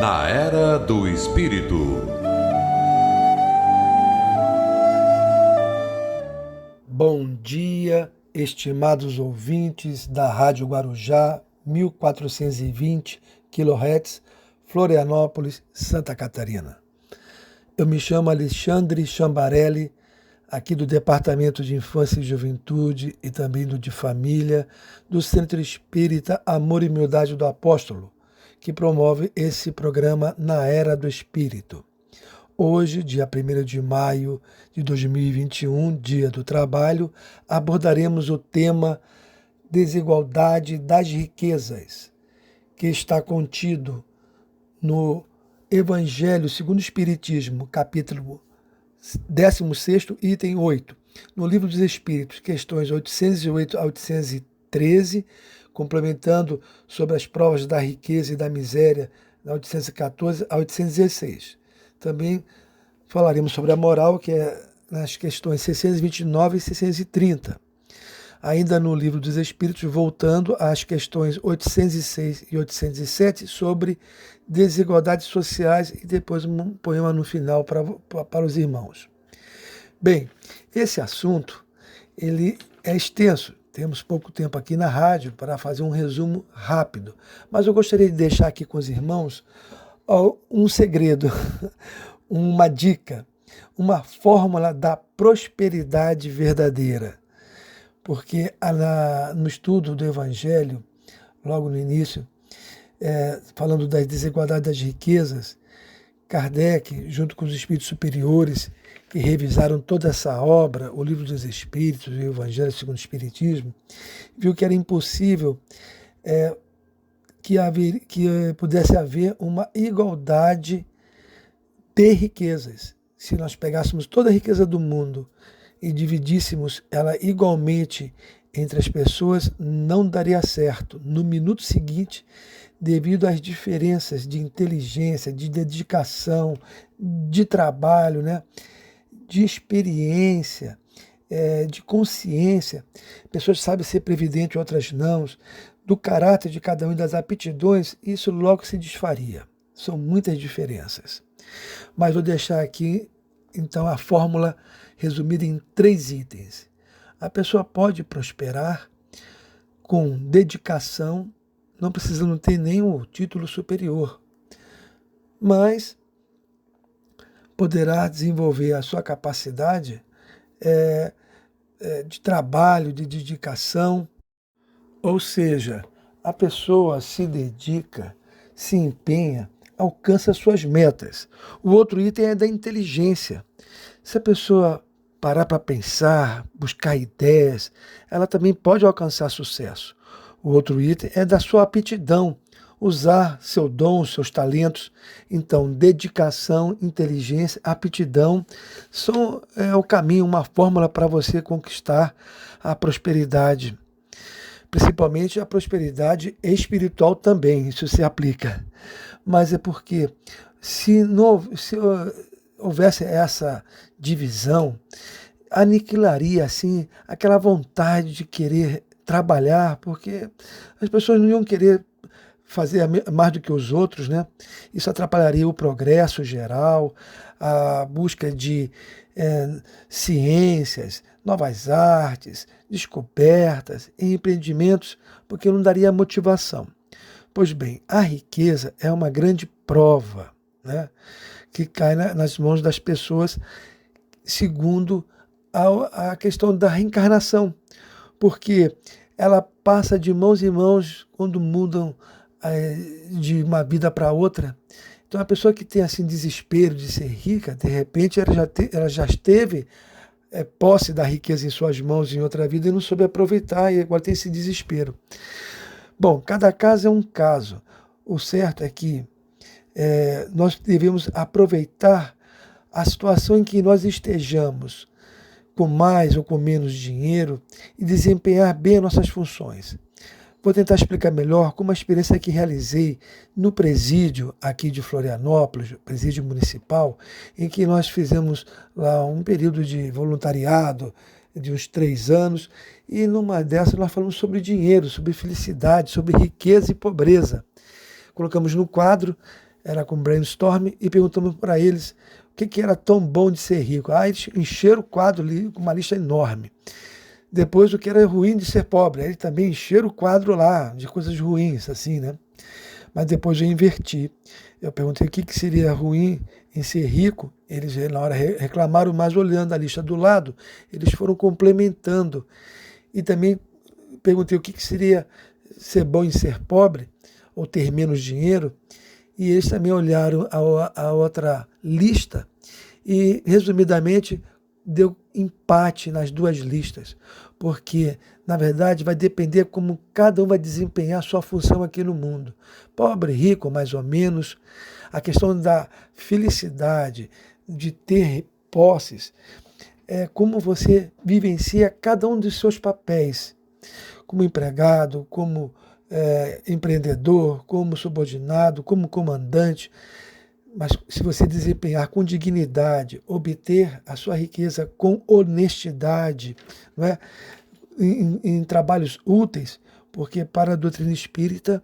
Na Era do Espírito. Bom dia, estimados ouvintes da Rádio Guarujá, 1420 kHz, Florianópolis, Santa Catarina. Eu me chamo Alexandre Chambarelli, aqui do Departamento de Infância e Juventude e também do de Família, do Centro Espírita Amor e Humildade do Apóstolo, que promove esse programa Na Era do Espírito. Hoje, dia 1º de maio de 2021, Dia do Trabalho, abordaremos o tema Desigualdade das Riquezas, que está contido no Evangelho segundo o Espiritismo, capítulo 16º, item 8, no Livro dos Espíritos, questões 808 a 813, complementando sobre as provas da riqueza e da miséria, da 814 a 816. Também falaremos sobre a moral, que é nas questões 629 e 630. Ainda no Livro dos Espíritos, voltando às questões 806 e 807, sobre desigualdades sociais, e depois um poema no final para os irmãos. Bem, esse assunto ele é extenso. Temos pouco tempo aqui na rádio para fazer um resumo rápido, mas eu gostaria de deixar aqui com os irmãos um segredo, uma dica, uma fórmula da prosperidade verdadeira. Porque no estudo do Evangelho, logo no início, falando das desigualdades das riquezas, Kardec, junto com os espíritos superiores, que revisaram toda essa obra, o Livro dos Espíritos e o Evangelho segundo o Espiritismo, viu que era impossível que pudesse haver uma igualdade de riquezas. Se nós pegássemos toda a riqueza do mundo e dividíssemos ela igualmente entre as pessoas, não daria certo. No minuto seguinte, devido às diferenças de inteligência, de dedicação, de trabalho, de experiência, de consciência, pessoas sabem ser previdente, outras não, do caráter de cada um e das aptidões, isso logo se desfaria. São muitas diferenças. Mas vou deixar aqui, então, a fórmula resumida em 3 itens. A pessoa pode prosperar com dedicação, não precisando ter nenhum título superior, mas poderá desenvolver a sua capacidade de trabalho, de dedicação, ou seja, a pessoa se dedica, se empenha, alcança suas metas. O outro item é da inteligência. Se a pessoa parar para pensar, buscar ideias, ela também pode alcançar sucesso. O outro item é da sua aptidão, usar seu dom, seus talentos. Então, dedicação, inteligência, aptidão são o caminho, uma fórmula para você conquistar a prosperidade. Principalmente a prosperidade espiritual também, isso se aplica. Mas é porque se houvesse essa divisão, aniquilaria assim aquela vontade de querer trabalhar, porque as pessoas não iam querer fazer mais do que os outros, Isso atrapalharia o progresso geral, a busca de ciências, novas artes, descobertas e empreendimentos, porque não daria motivação. Pois bem, a riqueza é uma grande prova, que cai nas mãos das pessoas, segundo a questão da reencarnação, porque ela passa de mãos em mãos quando mudam de uma vida para outra. Então, a pessoa que tem assim desespero de ser rica, de repente ela já esteve posse da riqueza em suas mãos em outra vida e não soube aproveitar, e agora tem esse desespero. Bom, cada caso é um caso. O certo é que nós devemos aproveitar a situação em que nós estejamos, com mais ou com menos dinheiro, e desempenhar bem as nossas funções. Vou tentar explicar melhor com uma experiência que realizei no presídio aqui de Florianópolis, presídio municipal, em que nós fizemos lá um período de voluntariado de uns 3 anos, e numa dessas nós falamos sobre dinheiro, sobre felicidade, sobre riqueza e pobreza. Colocamos no quadro era com brainstorm, e perguntamos para eles o que era tão bom de ser rico. Eles encheram o quadro ali com uma lista enorme. Depois, o que era ruim de ser pobre. Eles também encheram o quadro lá de coisas ruins, assim, né? Mas depois eu inverti. Eu perguntei o que seria ruim em ser rico. Eles, na hora, reclamaram, mas olhando a lista do lado, eles foram complementando. E também perguntei o que seria ser bom em ser pobre, ou ter menos dinheiro. E eles também olharam a outra lista e, resumidamente, deu empate nas duas listas, porque, na verdade, vai depender como cada um vai desempenhar a sua função aqui no mundo. Pobre, rico, mais ou menos. A questão da felicidade, de ter posses, é como você vivencia cada um dos seus papéis, como empregado, como empreendedor, como subordinado, como comandante. Mas se você desempenhar com dignidade, obter a sua riqueza com honestidade, não é? Em trabalhos úteis, porque para a doutrina espírita,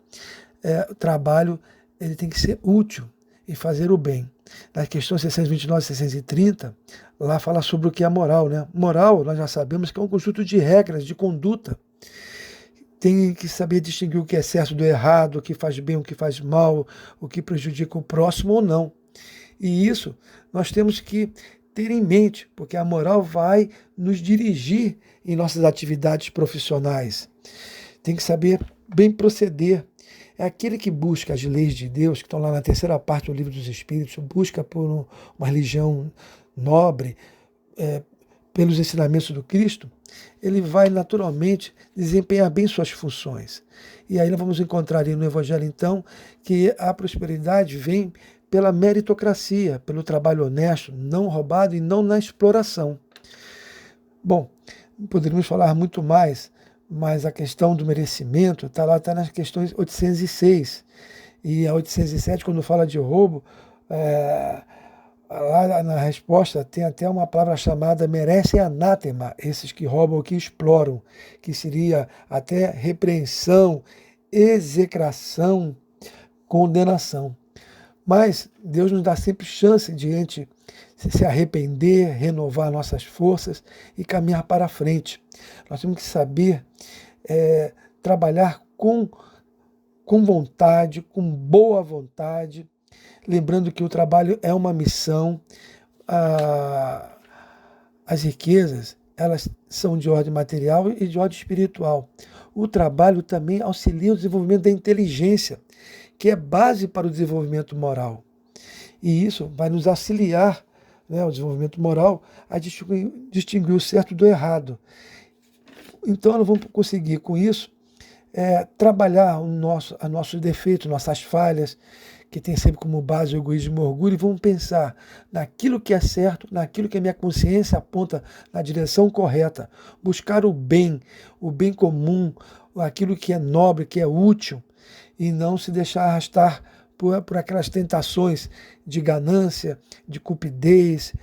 o trabalho ele tem que ser útil e fazer o bem. Na questão 629 e 630, lá fala sobre o que é moral, né? Moral, nós já sabemos que é um conjunto de regras, de conduta. Tem que saber distinguir o que é certo do errado, o que faz bem, o que faz mal, o que prejudica o próximo ou não. E isso nós temos que ter em mente, porque a moral vai nos dirigir em nossas atividades profissionais. Tem que saber bem proceder. É aquele que busca as leis de Deus, que estão lá na terceira parte do Livro dos Espíritos, busca por uma religião nobre, pelos ensinamentos do Cristo, ele vai naturalmente desempenhar bem suas funções. E aí nós vamos encontrar no Evangelho, então, que a prosperidade vem pela meritocracia, pelo trabalho honesto, não roubado e não na exploração. Bom, poderíamos falar muito mais, mas a questão do merecimento está nas questões 806. E a 807, quando fala de roubo, lá na resposta tem até uma palavra chamada merecem anátema, esses que roubam, que exploram, que seria até repreensão, execração, condenação. Mas Deus nos dá sempre chance de a gente se arrepender, renovar nossas forças e caminhar para frente. Nós temos que saber trabalhar com vontade, com boa vontade, lembrando que o trabalho é uma missão. As riquezas, elas são de ordem material e de ordem espiritual. O trabalho também auxilia o desenvolvimento da inteligência, que é base para o desenvolvimento moral. E isso vai nos auxiliar, né, o desenvolvimento moral, a distinguir o certo do errado. Então, nós vamos conseguir, com isso, trabalhar nossos defeitos, nossas falhas, que tem sempre como base o egoísmo e o orgulho, e vamos pensar naquilo que é certo, naquilo que a minha consciência aponta na direção correta, buscar o bem comum, aquilo que é nobre, que é útil, e não se deixar arrastar por aquelas tentações de ganância, de cupidez,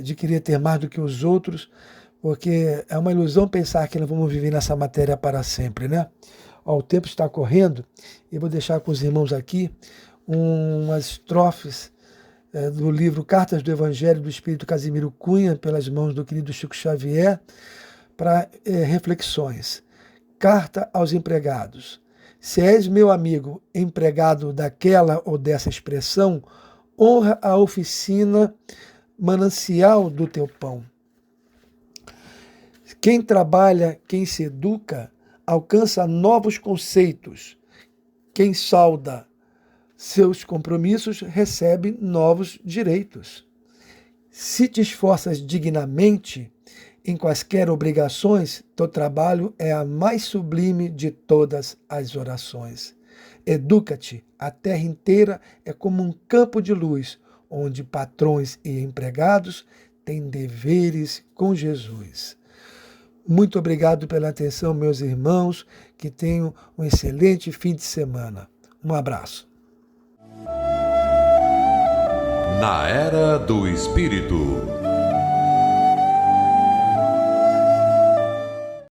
de querer ter mais do que os outros, porque é uma ilusão pensar que nós vamos viver nessa matéria para sempre, né? O tempo está correndo e vou deixar com os irmãos aqui umas estrofes do livro Cartas do Evangelho do Espírito Casimiro Cunha, pelas mãos do querido Chico Xavier, para reflexões. Carta aos empregados. Se és meu amigo, empregado daquela ou dessa expressão, honra a oficina, manancial do teu pão. Quem trabalha, quem se educa, alcança novos conceitos. Quem salda seus compromissos recebe novos direitos. Se te esforças dignamente em quaisquer obrigações, teu trabalho é a mais sublime de todas as orações. Educa-te, a terra inteira é como um campo de luz, onde patrões e empregados têm deveres com Jesus. Muito obrigado pela atenção, meus irmãos, que tenham um excelente fim de semana. Um abraço. Na Era do Espírito.